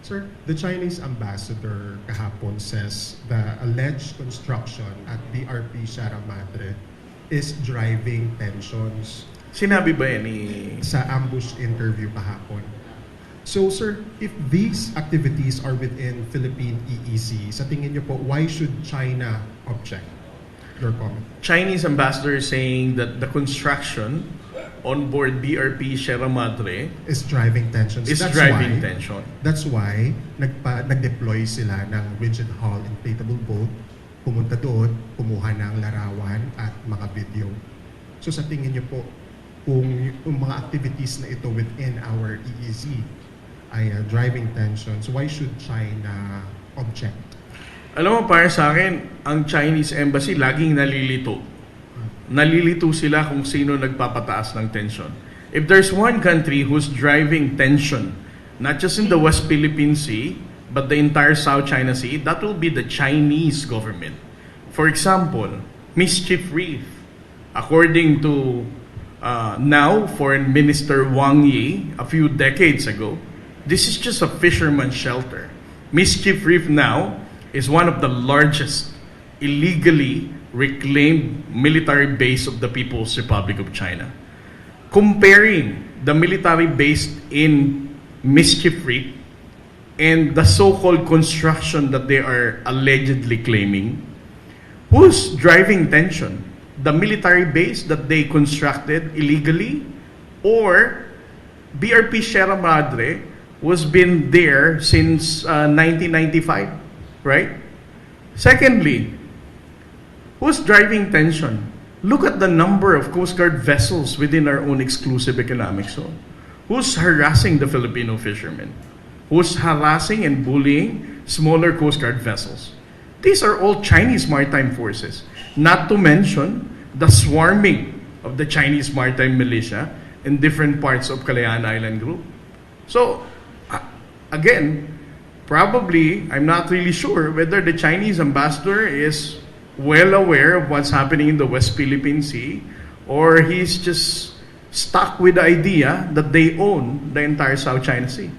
Sir, the Chinese ambassador kahapon says the alleged construction at BRP Sierra Madre is driving tensions Sinabi ba yan ni... sa ambush interview kahapon. So sir, if these activities are within Philippine EEZ, sa tingin niyo po, why should China object? Your comment. Chinese ambassador is saying that the construction on board BRP Sierra Madre Is driving tensions. is driving tension. That's why nag-deploy sila ng rigid hull inflatable boat, pumunta doon, kumuha ng larawan at mga video. So sa tingin niyo po, kung yung mga activities na ito within our EEZ ay driving tensions, why should China object? Alam mo, para sa akin, ang Chinese embassy laging nalilito. Nalilito sila kung sino nagpapataas ng tension. If there's one country who's driving tension, not just in the West Philippine Sea, but the entire South China Sea, that will be the Chinese government. For example, Mischief Reef. According to now Foreign Minister Wang Yi, a few decades ago, this is just a fisherman's shelter. Mischief Reef now is one of the largest illegally reclaimed military base of the People's Republic of China. Comparing the military base in Mischief Reef and the so-called construction that they are allegedly claiming, who's driving tension? The military base that they constructed illegally, or BRP Sierra Madre was been there since 1995, right? Secondly, who's driving tension? Look at the number of Coast Guard vessels within our own exclusive economic zone. Who's harassing the Filipino fishermen? Who's harassing and bullying smaller Coast Guard vessels? These are all Chinese maritime forces. Not to mention the swarming of the Chinese maritime militia in different parts of Kalayaan Island Group. So, again, probably, I'm not really sure whether the Chinese ambassador is well aware of what's happening in the West Philippine Sea, or he's just stuck with the idea that they own the entire South China Sea.